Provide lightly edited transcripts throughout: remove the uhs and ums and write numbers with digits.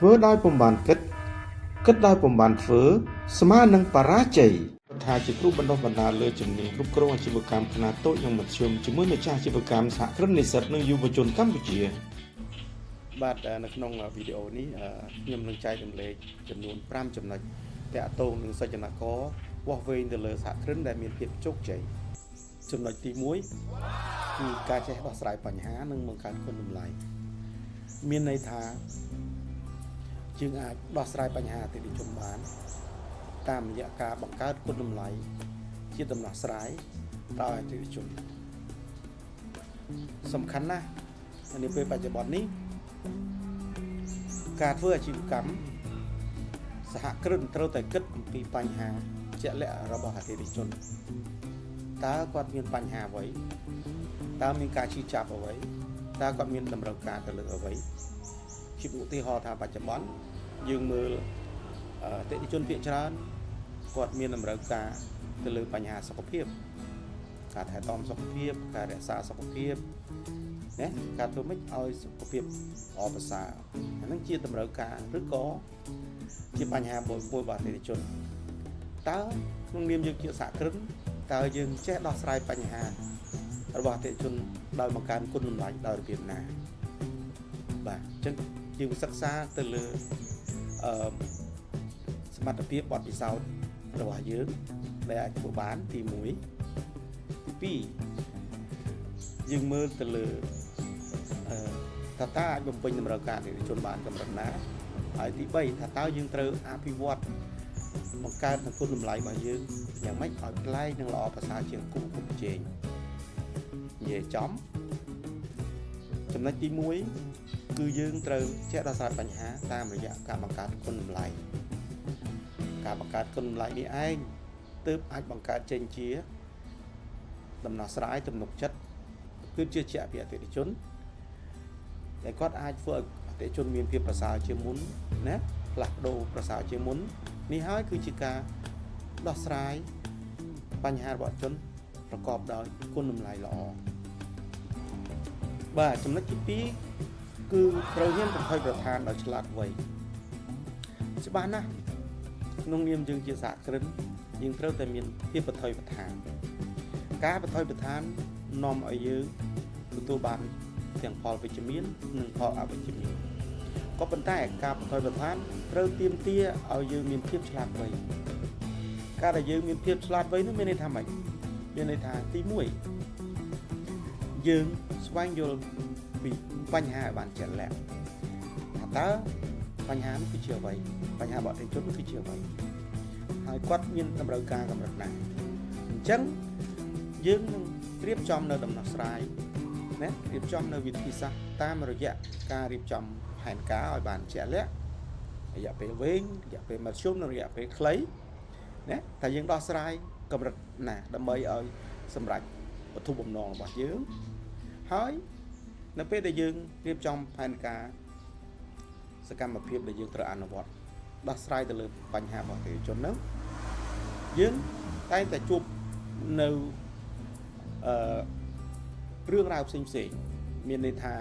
ធ្វើដោយពុំបានគិតដោយពុំបានធ្វើស្មើនឹងបរាជ័យថាជាគ្រូបណ្ដុះបណ្ដាលលើជំនាញគ្រប់គ្រងអាជីវកម្មខ្នាតតូចនិងមធ្យមជាមួយម្ចាស់អាជីវកម្មសហគ្រិននិស្សិតនិងយុវជនកម្ពុជាបាទនៅក្នុងវីដេអូនេះខ្ញុំនឹងចែករំលែកចំនួន5ចំណុចតាក់ទងនឹងសច្ចនករវាស់វែងទៅលើសហគ្រិនដែលមានភាពជោគជ័យចំណុចទី1គឺការចេះដោះស្រាយបញ្ហានិងបង្កើនគុណតម្លៃមានន័យថាយើងអាចដោះស្រាយបញ្ហាអតិថិជនបានតាមរយៈការបង្កើតគុណតម្លៃជាដំណោះស្រាយដល់អតិថិជនសំខាន់ណាស់នៅពេលបច្ចុប្បន្ននេះការធ្វើអាជីវកម្មសហគ្រិនត្រូវតែគិតអំពីបញ្ហាជាក់លាក់របស់អតិថិជនតើគាត់មានបញ្ហាអ្វីតើមានការឈឺចាប់អ្វីតើគាត់មានតម្រូវការទៅលើអ្វីជាឧទាហរណ៍ថាបច្ចុប្បន្នយើងមើលអតិថិជនភាគច្រើនគាត់មានតម្រូវការទៅលើបញ្ហាសុខភាពការថែទាំសុខភាពការរក្សាសុខភាពណាការធ្វើម៉េចឲ្យសុខភាពល្អប្រសើរអានឹងជាតម្រូវការឬក៏ជាបញ្ហាមួយរបស់អតិថិជនតើក្នុងនាមយើងជាសហគ្រិនតើយើងចេះដោះស្រាយបញ្ហារបស់អតិថិជនដោយបង្កើនគុណតម្លៃដោយរបៀបណាបាទអញ្ចឹងយើងសិក្សាទៅលើសមត្ថភាពបទពិសោធន៍របស់យើងដែលអាចធ្វើបានទី1ទី2យើងមើលទៅលើតើអាចបំពេញតម្រូវការអតិថិជនបានកម្រិតណាហើយទី3ថាតើយើងត្រូវអភិវឌ្ឍបង្កើតនូវគុណតម្លៃរបស់យើងយ៉ាងម៉េចឲ្យប្លែកនិងល្អប្រសើរជាងគូប្រជែងនិយាយចំចំណុចទី1គឺយើងត្រូវចេះដោះស្រាយបញ្ហាតាមរយៈការបង្កើតគុណតម្លៃការបង្កើតគុណតម្លៃនេះឯងទើបអាចបង្កើតចេញជាដំណោះស្រាយទំនុកចិត្តគឺជឿជាក់ពីអតិថិជនដែលគាត់អាចធ្វើឲ្យអតិថិជនមានភាពប្រសើរជាងមុនណាផ្លាស់ប្ដូរប្រសើរជាងមុននេះហើយគឺជាការដោះស្រាយបញ្ហារបស់ជនប្រកបដោយគុណតម្លៃល្អបាទចំណុចទី2គឺត្រូវហ៊ានប្រថុយប្រថានដោយឆ្លាតវៃច្បាស់ណាស់ក្នុងនាមយើងជាសហគ្រិនយើងត្រូវតែមានភាពប្រថុយប្រថានការប្រថុយប្រថាននាំឲ្យយើងទទួលបានទាំងផលវិជ្ជមាននិងផលអវិជ្ជមានក៏ប៉ុន្តែការប្រថុយប្រថានត្រូវទាមទារឲ្យយើងមានភាពឆ្លាតវៃការដែលយើងមានភាពឆ្លាតវៃនោះមានន័យថាម៉េចមានន័យថាទី1យើងស្វែងយល់ពីបញ្ហាឲ្យបានជាក់លាក់ថាតើបញ្ហានេះគឺជាអ្វីបញ្ហារបស់អតិថិជនគឺជាអ្វីហើយគាត់មានតម្រូវការកម្រិតណាអញ្ចឹងយើងនឹងរៀបចំនៅដំណោះស្រាយណារៀបចំនៅវិធីសាស្ត្រតាមរយៈការរៀបចំផែនការឲ្យបានជាក់លាក់រយៈពេលវែងរយៈពេលមធ្យមនិងរយៈពេលខ្លីណាតែយើងដោះស្រាយកម្រិតណាដើម្បីឲ្យសម្រេចវត្ថុបំណងរបស់យើងហើយនៅពេលដែលយើងរៀបចំផែនការសកម្មភាពដែលយើងត្រូវអនុវត្តដោះស្រាយទៅលើបញ្ហារបស់អតិថិជនហ្នឹងយើងតែងតែជួបនៅរឿងរ៉ាវផ្សេងមានន័យថា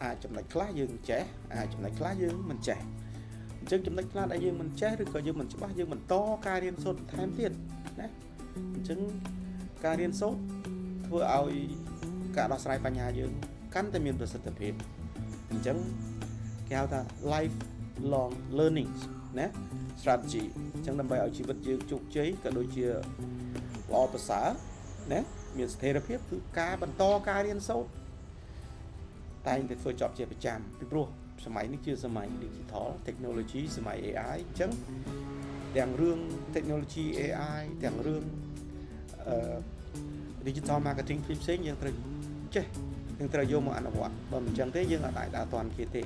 អាចចំណុចខ្លះយើងចេះអាចចំណុចខ្លះយើងមិនចេះអញ្ចឹងចំណុចខ្លះដែលយើងមិនចេះឬក៏យើងមិនច្បាស់យើងបន្តការរៀនសូត្របន្ថែមទៀតណាអញ្ចឹងការរៀនសូត្រធ្វើឲ្យការដោះស្រាយបញ្ហាយើងកាន់តែមានប្រសិទ្ធភាពអញ្ចឹងគេហៅថា life long learning ណា strategy អញ្ចឹងដើម្បីឲ្យជីវិតយើងជោគជ័យក៏ដូចជាល្អប្រសើរណាមានស្ថិរភាពគឺការបន្តការរៀនសូត្រតែងតែធ្វើចប់ជាប្រចាំពីព្រោះសម័យនេះជាសម័យ digital technology សម័យ AI អញ្ចឹងទាំងរឿង technology AI ទាំងរឿងdigital marketing ផ្សេងយើងត្រូវចេះយើងត្រូវយកមកអនុវត្តបើមិនអញ្ចឹងទេយើងអាចដើរទាន់គេទេ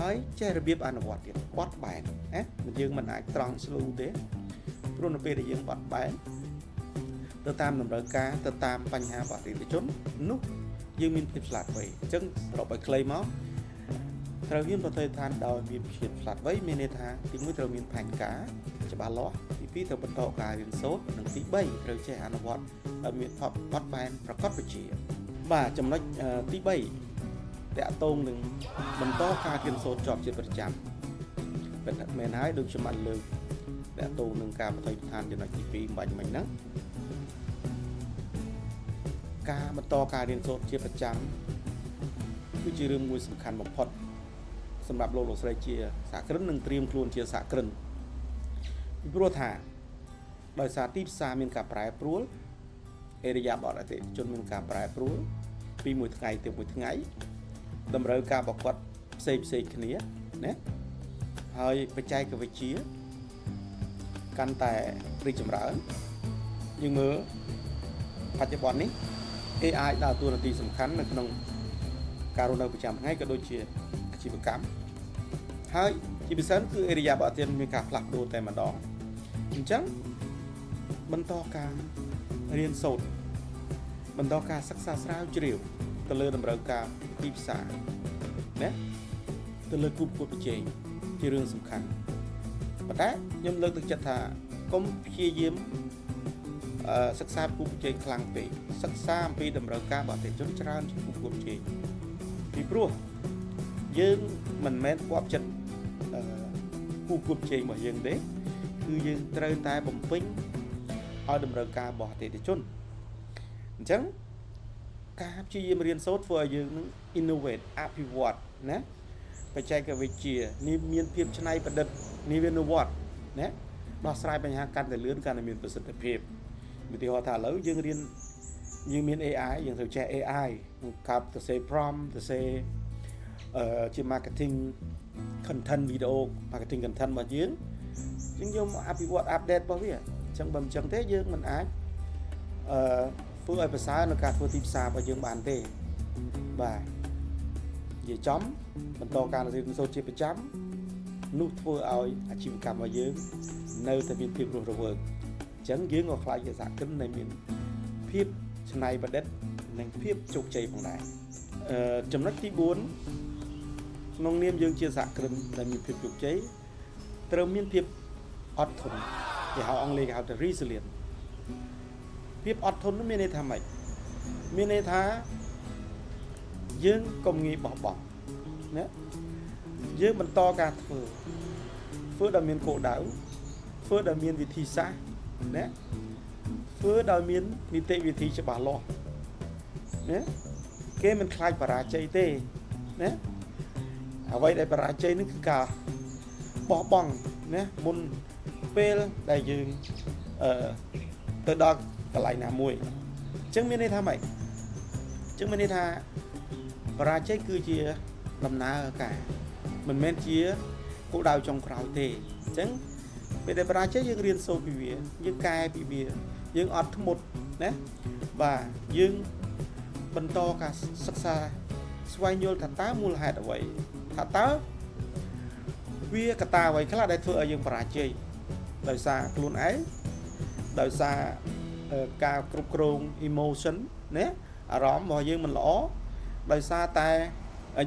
ហើយចេះរបៀបអនុវត្តទៀតបត់បែនណាយើងមិនអាចត្រង់ស្លូទេព្រោះនៅពេលដែលយើងបត់បែនទៅតាមតម្រូវការទៅតាមបញ្ហារបស់អតិថិជននោះយើងមានភាពឆ្លាតវៃអញ្ចឹងសរុបឲ្យខ្លីមកត្រូវហ៊ានប្រតិឋានដោយមានភាពឆ្លាតវៃមានន័យថាទី1ត្រូវមានផែនការច្បាស់លាស់ទី2ត្រូវបន្តការរៀនសូត្រនិងទី3ត្រូវចេះអនុវត្តឲ្យមានបត់បែនប្រកបវិជ្ជាបាទចំណុចទី3 តាក់ទងនឹងបន្តការរៀនសូត្រជាប់ជាប្រចាំមិនមែនហើយដូចខ្ញុំបានលើកតាក់ទងនឹងការបថុយឋានចំណុចទី2បាញ់មិញហ្នឹងការបន្តការរៀនសូត្រជាប្រចាំគឺជារឿងមួយសំខាន់បំផុតសម្រាប់លោកស្រីជាសហគ្រិននិងត្រៀមខ្លួនជាសហគ្រិនពីព្រោះថាដោយសារទីផ្សារមានការប្រែប្រួលអេរិយាបថអតិថិជនមានការប្រែប្រួលពីមួយថ្ងៃទៅមួយថ្ងៃតម្រូវការប្រកបផ្សេងគ្នាណាហើយបច្ចេកវិទ្យាកាន់តែរីកចម្រើនយើងមើលបច្ចុប្បន្ននេះ AI ដើរតួនាទីសំខាន់នៅក្នុងការរស់នៅប្រចាំថ្ងៃក៏ដូចជាអាជីវកម្មហើយជាពិសេសគឺអេរិយាបថទៀតមានការផ្លាស់ប្ដូរតែម្ដងអញ្ចឹងបន្តការរៀនសូត្របន្តការសិក្សាស្រាវជ្រាវទៅលើតម្រូវការទីផ្សារណាទៅលើគូប្រកួតប្រជែងជារឿងសំខាន់ប៉ុន្តែខ្ញុំលើកទឹកចិត្តថាកុំព្យាយាមសិក្សាគូប្រជែងខ្លាំងពេកសិក្សាអំពីតម្រូវការរបស់អតិថិជនច្រើនជាងគូប្រកួតប្រជែងពីព្រោះយើងមិនមែនគប់ចិត្តគូប្រកួតប្រជែងរបស់យើងទេគឺយើងត្រូវតែបំពេញឲ្យតម្រូវការរបស់អតិថិជនអញ្ចឹងការព្យាយាមរៀនសូត្រធ្វើឲ្យយើងនឹង innovate អភិវឌ្ឍណាបច្ចេកវិទ្យានេះមានភាពច្នៃប្រឌិតនេះវានវត្តណាដោះស្រាយបញ្ហាកាន់តែលឿនកាន់តែមានប្រសិទ្ធភាពឧទាហរណ៍ថាឥឡូវយើងរៀនយើងមាន AI យើងត្រូវចេះ AI កាប់ទៅសេ prompt ទៅសេជា marketing content video marketing content របស់យើងយកមកអភិវឌ្ឍ update របស់វាអញ្ចឹងបើមិនអញ្ចឹងទេយើងមិនអាចធ្វើឲ្យប្រសើរនៅការធ្វើទីផ្សាររបស់យើងបានទេបាទនិយាយចំបន្តការរៀនសូត្រជាប្រចាំនោះធ្វើឲ្យអាជីវកម្មរបស់យើងនៅតែមានភាពរស់រវើកអញ្ចឹងយើងក៏ខ្លាចជាសហគ្រិនដែលមានភាពច្នៃប្រឌិតនិងភាពជោគជ័យផងដែរចំណុចទី4ក្នុងនាមយើងជាសហគ្រិនដែលមានភាពជោគជ័យត្រូវមានភាពអត់ធន់គេហៅអង់គ្លេសគេហៅថា resilient ភាពអត់ធន់នោះមានន័យថាម៉េចមានន័យថាយើងកុំងាយបោះបង់ណាយើងបន្តការធ្វើដោយមានគោលដៅធ្វើដោយមានវិធីសាស្ត្រណាធ្វើដោយមាននីតិវិធីច្បាស់លាស់ណាគេមិនខ្លាចបរាជ័យទេណាអ្វីដែលបរាជ័យនេះគឺការបោះបង់ណាមុនពេលដែលយើងទៅដល់កន្លែងណាមួយអញ្ចឹងមានន័យថាម៉េចអញ្ចឹងមានន័យថាបរាជ័យគឺជាដំណើរការមិនមែនជាគោលដៅចុងក្រោយទេអញ្ចឹងពេលដែលបរាជ័យយើងរៀនសូត្រពីវាយើងកែពីវាយើងអត់ធ្មត់ណាបាទយើងបន្តការសិក្សាស្វែងយល់ថាតើមូលហេតុអ្វីថាតើវាកត្តាអ្វីខ្លះដែលធ្វើឲ្យយើងបរាជ័យដោយសារខ្លួនឯងដោយសារការគ្រប់គ្រង emotion ណាអារម្មណ៍របស់យើងមិនល្អដោយសារតែ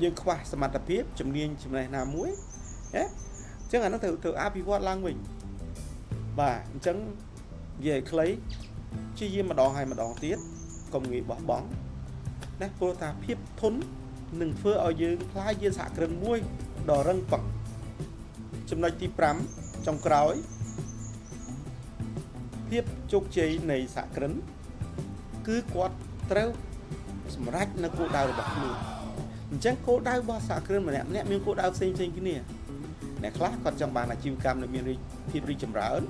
យើងខ្វះសមត្ថភាពជំនាញចំណេះណាមួយណាអញ្ចឹងអានោះត្រូវអភិវឌ្ឍឡើងវិញបាទអញ្ចឹងនិយាយខ្លីជាយាមម្ដងហើយម្ដងទៀតកុំងាយបោះបង់ណាព្រោះថាភាពធន់នឹងធ្វើឲ្យយើងខ្លាយជាសហគ្រិនមួយដ៏រឹងប៉ឹងចំណុចទី5ចុងក្រោយភាពជោគជ័យនៃសហគ្រិនគឺគាត់ត្រូវសម្រេចនៅគោលដៅរបស់ខ្លួនអញ្ចឹងគោលដៅរបស់សហគ្រិនម្នាក់មានគោលដៅផ្សេងគ្នាអ្នកខ្លះគាត់ចង់បានអាជីវកម្មដែលមានភាពរីកចម្រើន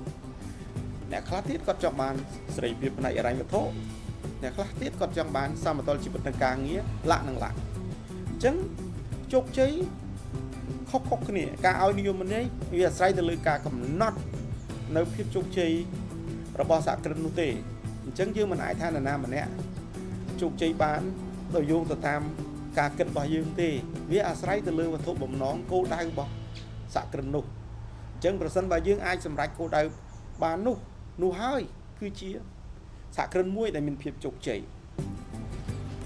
អ្នកខ្លះទៀតគាត់ចង់បានសេរីភាពផ្នែកហិរញ្ញវត្ថុអ្នកខ្លះទៀតគាត់ចង់បានសមតុល្យជីវិតនិងការងារលក្ខណៈអញ្ចឹងជោគជ័យខុសគ្នាការឲ្យនិយមន័យវាអាស្រ័យទៅលើការកំណត់នៅភាពជោគជ័យរបស់សហគ្រិននោះទេអញ្ចឹងយើងមិនអាចថានរណាម្នាក់ជោគជ័យបានដោយយោងទៅតាមការគិតរបស់យើងទេវាអាស្រ័យទៅលើវត្ថុបំណងគោលដៅរបស់សហគ្រិននោះអញ្ចឹងប្រសិនបើយើងអាចសម្រេចគោលដៅបាននោះហើយគឺជាសហគ្រិនមួយដែលមានភាពជោគជ័យ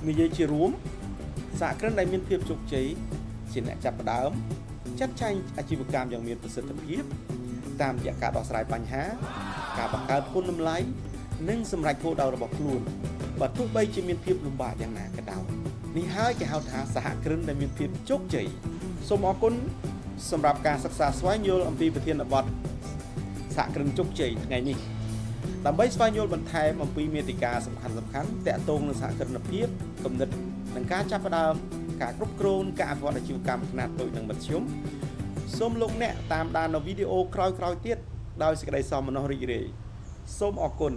និយាយជារួមសហគ្រិនដែលមានភាពជោគជ័យជាអ្នកចាប់ផ្ដើមចាត់ចែងអាជីវកម្មយ៉ាងមានប្រសិទ្ធភាពតាមរយៈការដោះស្រាយបញ្ហាការបង្កើតគុណតម្លៃនិងសម្រេចគោលដៅរបស់ខ្លួនបើទោះបីជាមានភាពលំបាកយ៉ាងណាក៏ដោយ នេះហើយគេហៅថាសហគ្រិនដែលមានភាពជោគជ័យសូមអរគុណសម្រាប់ការសិក្សាស្វែងយល់អំពីប្រធានបទសហគ្រិនជោគជ័យថ្ងៃនេះដើម្បីស្វែងយល់បន្ថែមអំពីមាតិកាសំខាន់ៗទាក់ទងនឹងសហគ្រិនភាពគំនិតនិងការចាប់ផ្ដើមការគ្រប់គ្រងការអភិវឌ្ឍអាជីវកម្មខ្នាតតូចនិងមធ្យមសូមលោកអ្នកតាមដាននៅវីដេអូក្រោយៗទៀតដោយសេចក្តីសោមនស្សរីករាយសូមអរគុណ